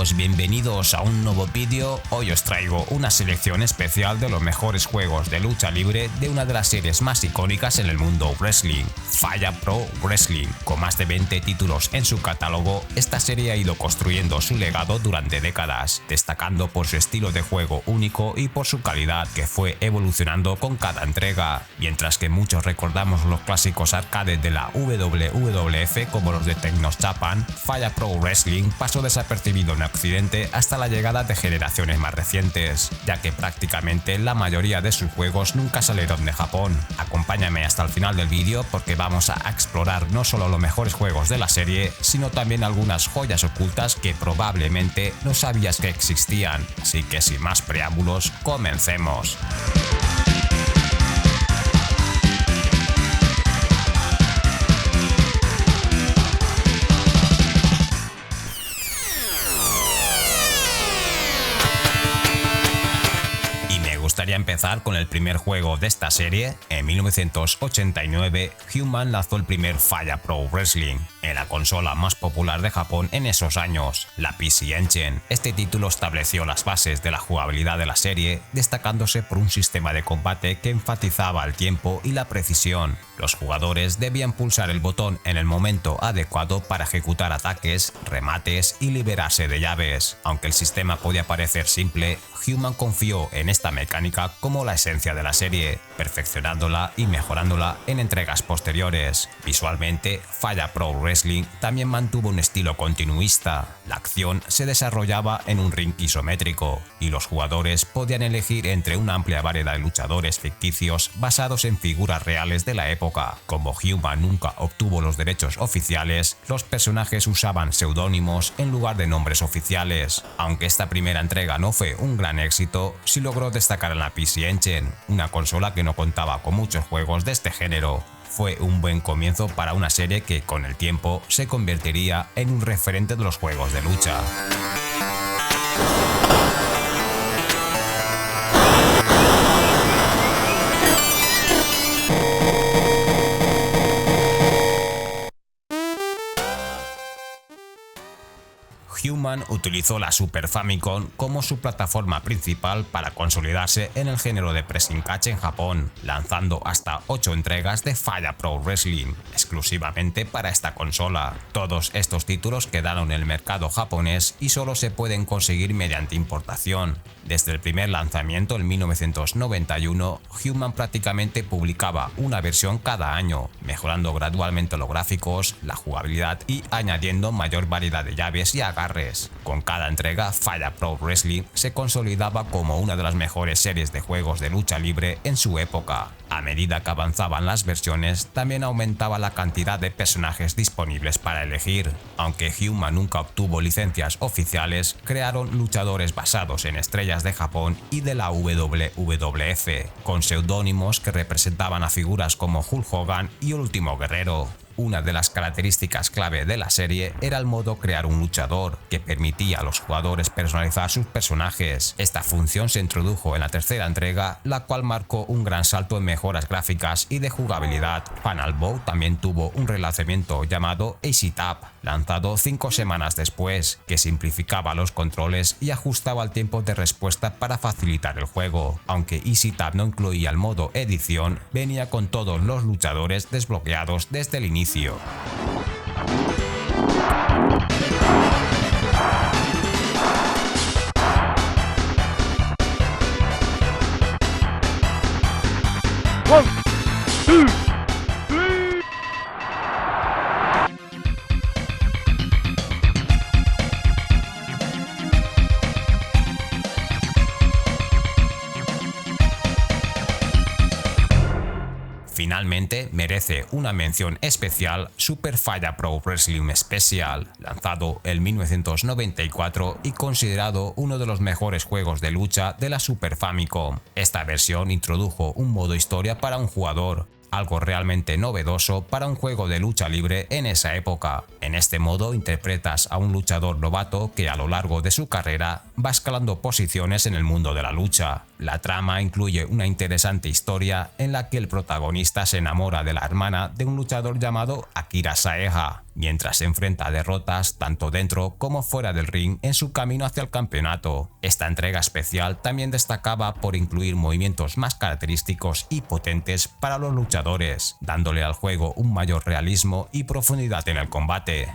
amigos, bienvenidos a un nuevo vídeo. Hoy os traigo una selección especial de los mejores juegos de lucha libre de una de las series más icónicas en el mundo wrestling, Fire Pro Wrestling. Con más de 20 títulos en su catálogo, esta serie ha ido construyendo su legado durante décadas, destacando por su estilo de juego único y por su calidad que fue evolucionando con cada entrega. Mientras que muchos recordamos los clásicos arcades de la WWF como los de Technos Japan, Fire Pro Wrestling pasó desapercibido en Occidente hasta la llegada de generaciones más recientes, ya que prácticamente la mayoría de sus juegos nunca salieron de Japón. Acompáñame hasta el final del vídeo porque vamos a explorar no solo los mejores juegos de la serie, sino también algunas joyas ocultas que probablemente no sabías que existían. Así que sin más preámbulos, comencemos. Me gustaría empezar con el primer juego de esta serie. En 1989, Human lanzó el primer Fire Pro Wrestling en la consola más popular de Japón en esos años, la PC Engine. Este título estableció las bases de la jugabilidad de la serie, destacándose por un sistema de combate que enfatizaba el tiempo y la precisión. Los jugadores debían pulsar el botón en el momento adecuado para ejecutar ataques, remates y liberarse de llaves. Aunque el sistema podía parecer simple, Human confió en esta mecánica como la esencia de la serie, perfeccionándola y mejorándola en entregas posteriores. Visualmente, Fire Pro Wrestling también mantuvo un estilo continuista. La acción se desarrollaba en un ring isométrico y los jugadores podían elegir entre una amplia variedad de luchadores ficticios basados en figuras reales de la época. Como Human nunca obtuvo los derechos oficiales, los personajes usaban seudónimos en lugar de nombres oficiales. Aunque esta primera entrega no fue un gran éxito, sí logró destacar en la PC Engine, una consola que no contaba con muchos juegos de este género. Fue un buen comienzo para una serie que con el tiempo se convertiría en un referente de los juegos de lucha. Human utilizó la Super Famicom como su plataforma principal para consolidarse en el género de pressing catch en Japón, lanzando hasta 8 entregas de Fire Pro Wrestling, exclusivamente para esta consola. Todos estos títulos quedaron en el mercado japonés y solo se pueden conseguir mediante importación. Desde el primer lanzamiento en 1991, Human prácticamente publicaba una versión cada año, mejorando gradualmente los gráficos, la jugabilidad y añadiendo mayor variedad de llaves y agarres. Con cada entrega, Fire Pro Wrestling se consolidaba como una de las mejores series de juegos de lucha libre en su época. A medida que avanzaban las versiones, también aumentaba la cantidad de personajes disponibles para elegir. Aunque Human nunca obtuvo licencias oficiales, crearon luchadores basados en estrellas de Japón y de la WWF, con seudónimos que representaban a figuras como Hulk Hogan y el Último Guerrero. Una de las características clave de la serie era el modo crear un luchador, que permitía a los jugadores personalizar sus personajes. Esta función se introdujo en la tercera entrega, la cual marcó un gran salto en mejoras gráficas y de jugabilidad. Final Bout también tuvo un relanzamiento llamado Easy Tap, lanzado 5 semanas después, que simplificaba los controles y ajustaba el tiempo de respuesta para facilitar el juego. Aunque Easy Tap no incluía el modo edición, venía con todos los luchadores desbloqueados desde el inicio. One, two. Finalmente, merece una mención especial Super Fire Pro Wrestling Special, lanzado en 1994 y considerado uno de los mejores juegos de lucha de la Super Famicom. Esta versión introdujo un modo historia para un jugador, algo realmente novedoso para un juego de lucha libre en esa época. En este modo interpretas a un luchador novato que a lo largo de su carrera va escalando posiciones en el mundo de la lucha. La trama incluye una interesante historia en la que el protagonista se enamora de la hermana de un luchador llamado Akira Saeha, mientras se enfrenta a derrotas tanto dentro como fuera del ring en su camino hacia el campeonato. Esta entrega especial también destacaba por incluir movimientos más característicos y potentes para los luchadores, dándole al juego un mayor realismo y profundidad en el combate.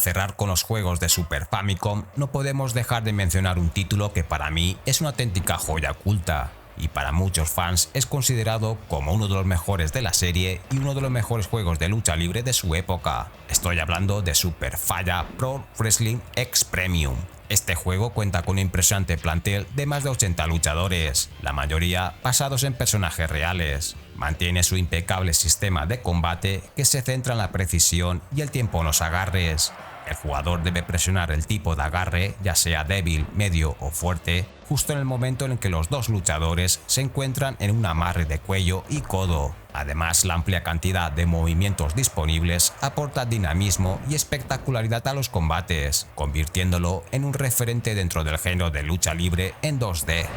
Cerrar con los juegos de Super Famicom, no podemos dejar de mencionar un título que para mí es una auténtica joya oculta y para muchos fans es considerado como uno de los mejores de la serie y uno de los mejores juegos de lucha libre de su época. Estoy hablando de Super Falla Pro Wrestling X Premium. Este juego cuenta con un impresionante plantel de más de 80 luchadores, la mayoría basados en personajes reales. Mantiene su impecable sistema de combate que se centra en la precisión y el tiempo en los agarres. El jugador debe presionar el tipo de agarre, ya sea débil, medio o fuerte, justo en el momento en el que los dos luchadores se encuentran en un amarre de cuello y codo. Además, la amplia cantidad de movimientos disponibles aporta dinamismo y espectacularidad a los combates, convirtiéndolo en un referente dentro del género de lucha libre en 2D.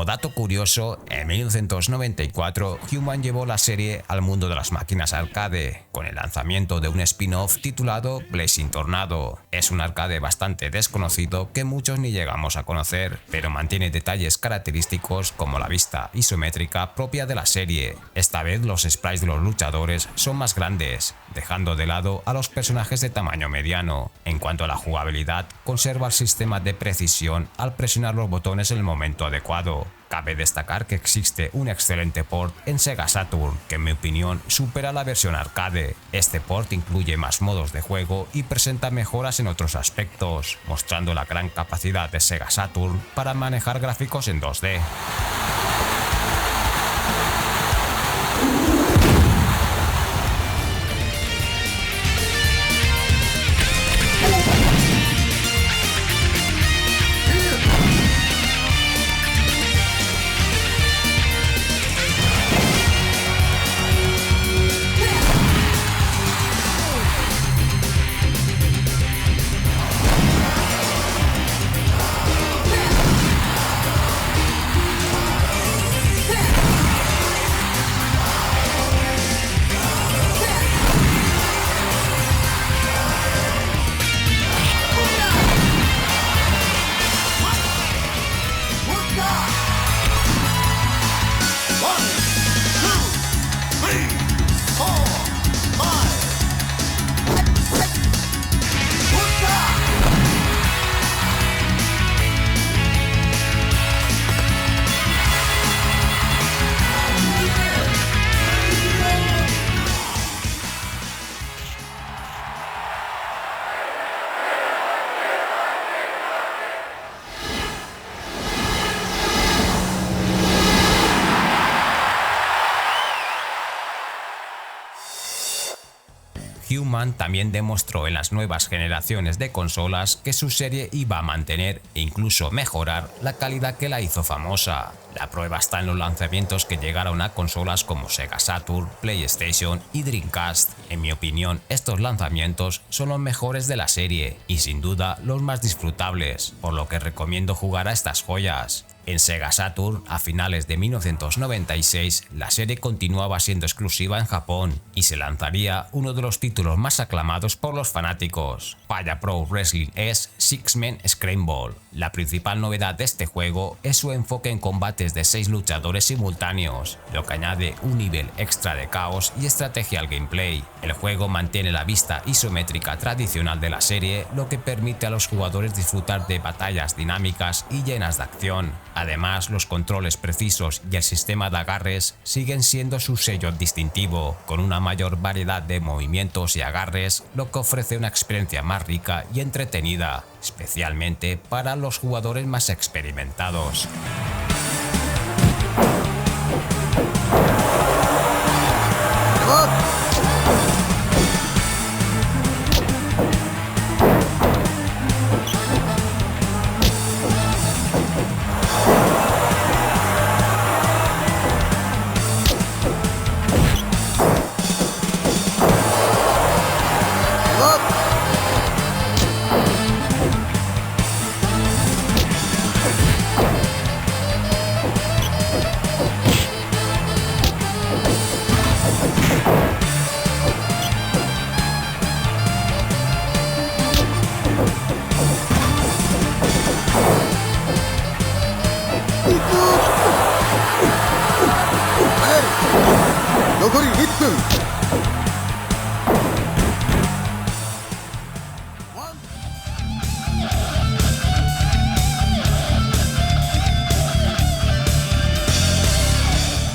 Dato curioso, en 1994 Human llevó la serie al mundo de las máquinas arcade, con el lanzamiento de un spin-off titulado Blazing Tornado. Es un arcade bastante desconocido que muchos ni llegamos a conocer, pero mantiene detalles característicos como la vista isométrica propia de la serie. Esta vez los sprites de los luchadores son más grandes, dejando de lado a los personajes de tamaño mediano. En cuanto a la jugabilidad, conserva el sistema de precisión al presionar los botones en el momento adecuado. Cabe destacar que existe un excelente port en Sega Saturn, que en mi opinión supera la versión arcade. Este port incluye más modos de juego y presenta mejoras en otros aspectos, mostrando la gran capacidad de Sega Saturn para manejar gráficos en 2D. Human también demostró en las nuevas generaciones de consolas que su serie iba a mantener e incluso mejorar la calidad que la hizo famosa. La prueba está en los lanzamientos que llegaron a consolas como Sega Saturn, PlayStation y Dreamcast. En mi opinión, estos lanzamientos son los mejores de la serie y sin duda los más disfrutables, por lo que recomiendo jugar a estas joyas. En Sega Saturn, a finales de 1996, la serie continuaba siendo exclusiva en Japón y se lanzaría uno de los títulos más aclamados por los fanáticos. Fire Pro Wrestling es Six-Man Scramble. La principal novedad de este juego es su enfoque en combates de 6 luchadores simultáneos, lo que añade un nivel extra de caos y estrategia al gameplay. El juego mantiene la vista isométrica tradicional de la serie, lo que permite a los jugadores disfrutar de batallas dinámicas y llenas de acción. Además, los controles precisos y el sistema de agarres siguen siendo su sello distintivo, con una mayor variedad de movimientos y agarres, lo que ofrece una experiencia más rica y entretenida, especialmente para los jugadores más experimentados.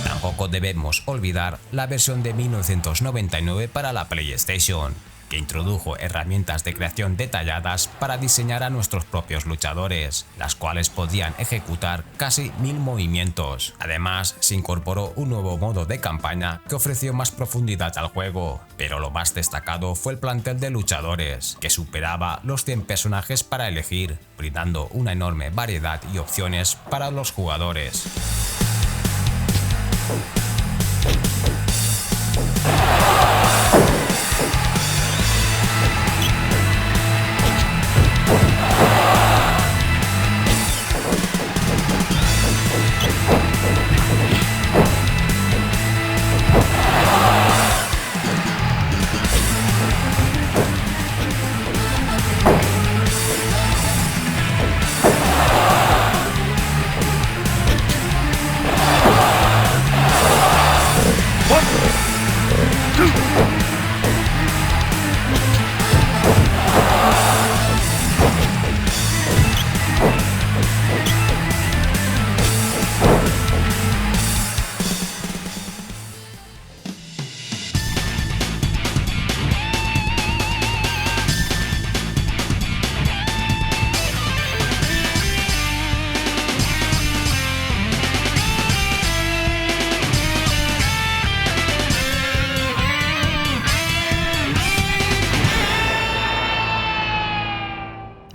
Tampoco debemos olvidar la versión de 1999 para la PlayStation, que introdujo herramientas de creación detalladas para diseñar a nuestros propios luchadores, las cuales podían ejecutar casi 1000 movimientos. Además, se incorporó un nuevo modo de campaña que ofreció más profundidad al juego, pero lo más destacado fue el plantel de luchadores, que superaba los 100 personajes para elegir, brindando una enorme variedad y opciones para los jugadores.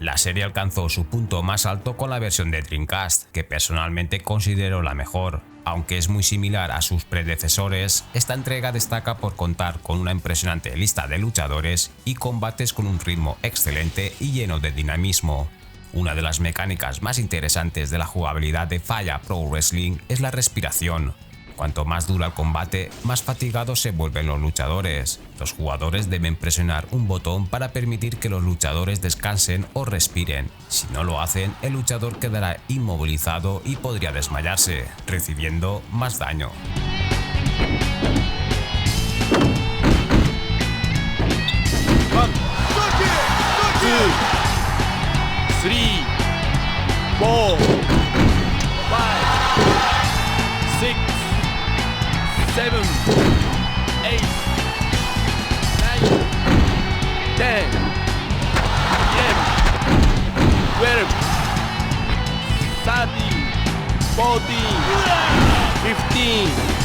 La serie alcanzó su punto más alto con la versión de Dreamcast, que personalmente considero la mejor. Aunque es muy similar a sus predecesores, esta entrega destaca por contar con una impresionante lista de luchadores y combates con un ritmo excelente y lleno de dinamismo. Una de las mecánicas más interesantes de la jugabilidad de Fire Pro Wrestling es la respiración. Cuanto más dura el combate, más fatigados se vuelven los luchadores. Los jugadores deben presionar un botón para permitir que los luchadores descansen o respiren. Si no lo hacen, el luchador quedará inmovilizado y podría desmayarse, recibiendo más daño. 7, 8, 9, 10, 11, 12, 13, 14, 15.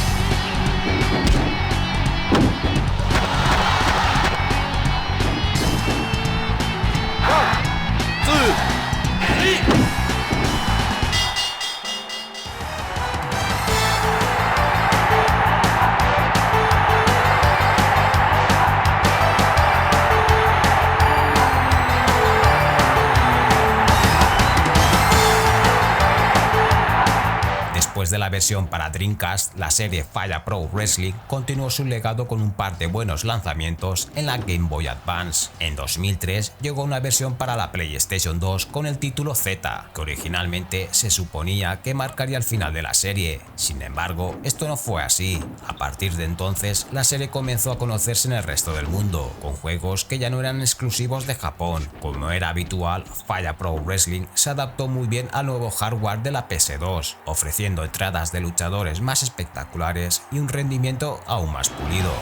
de la versión para Dreamcast, la serie Fire Pro Wrestling continuó su legado con un par de buenos lanzamientos en la Game Boy Advance. En 2003 llegó una versión para la PlayStation 2 con el título Z, que originalmente se suponía que marcaría el final de la serie. Sin embargo, esto no fue así. A partir de entonces, la serie comenzó a conocerse en el resto del mundo, con juegos que ya no eran exclusivos de Japón. Como era habitual, Fire Pro Wrestling se adaptó muy bien al nuevo hardware de la PS2, ofreciendo entradas de luchadores más espectaculares y un rendimiento aún más pulido.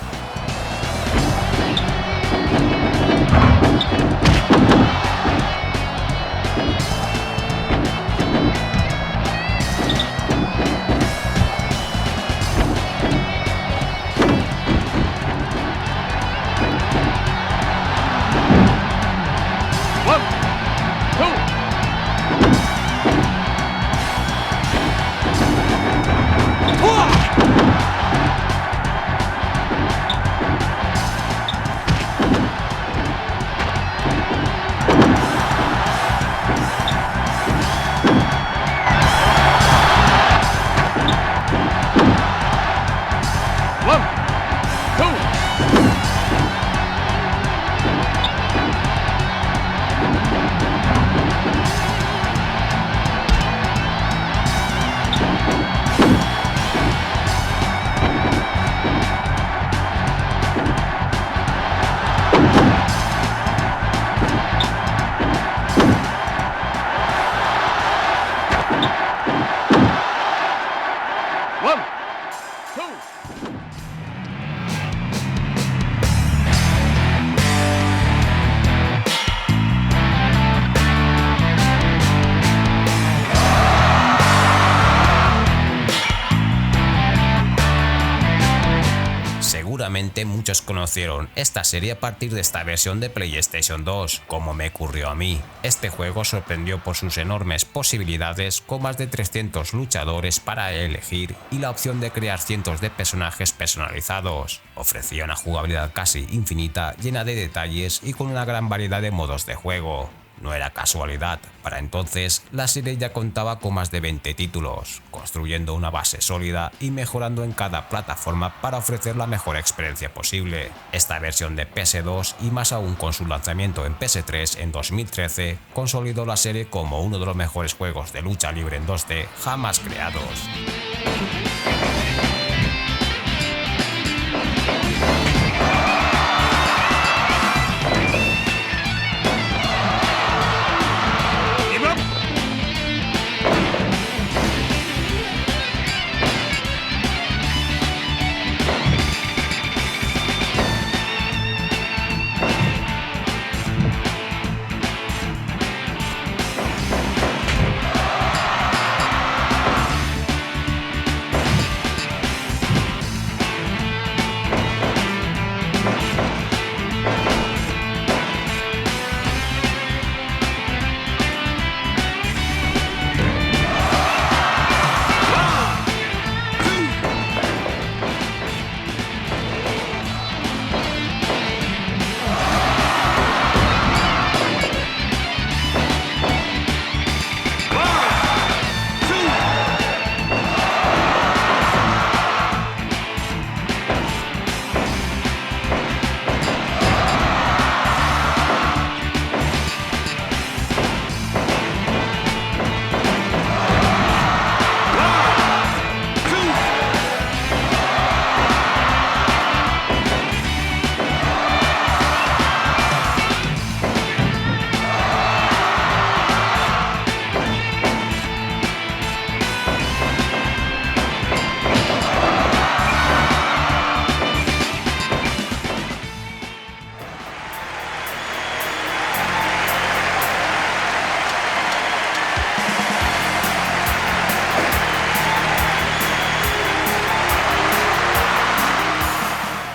Seguramente muchos conocieron esta serie a partir de esta versión de PlayStation 2, como me ocurrió a mí. Este juego sorprendió por sus enormes posibilidades, con más de 300 luchadores para elegir y la opción de crear cientos de personajes personalizados. Ofrecía una jugabilidad casi infinita, llena de detalles y con una gran variedad de modos de juego. No era casualidad, para entonces la serie ya contaba con más de 20 títulos, construyendo una base sólida y mejorando en cada plataforma para ofrecer la mejor experiencia posible. Esta versión de PS2 y más aún con su lanzamiento en PS3 en 2013 consolidó la serie como uno de los mejores juegos de lucha libre en 2D jamás creados.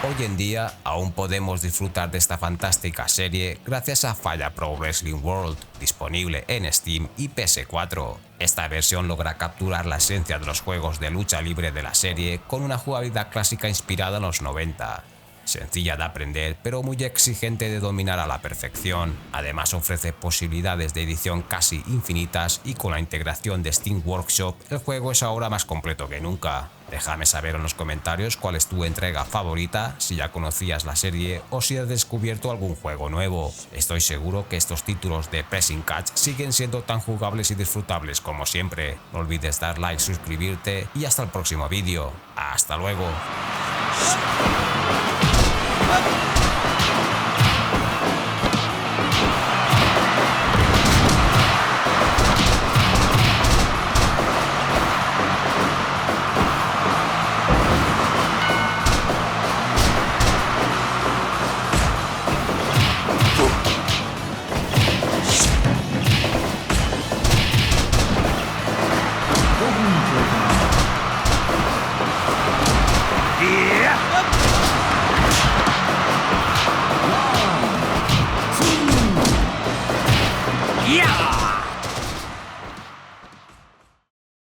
Hoy en día aún podemos disfrutar de esta fantástica serie gracias a Fire Pro Wrestling World, disponible en Steam y PS4. Esta versión logra capturar la esencia de los juegos de lucha libre de la serie con una jugabilidad clásica inspirada en los 90. sencilla de aprender pero muy exigente de dominar a la perfección. Además ofrece posibilidades de edición casi infinitas y con la integración de Steam Workshop el juego es ahora más completo que nunca. Déjame saber en los comentarios cuál es tu entrega favorita, si ya conocías la serie o si has descubierto algún juego nuevo. Estoy seguro que estos títulos de Pressing Catch siguen siendo tan jugables y disfrutables como siempre. No olvides dar like, suscribirte y hasta el próximo vídeo. ¡Hasta luego!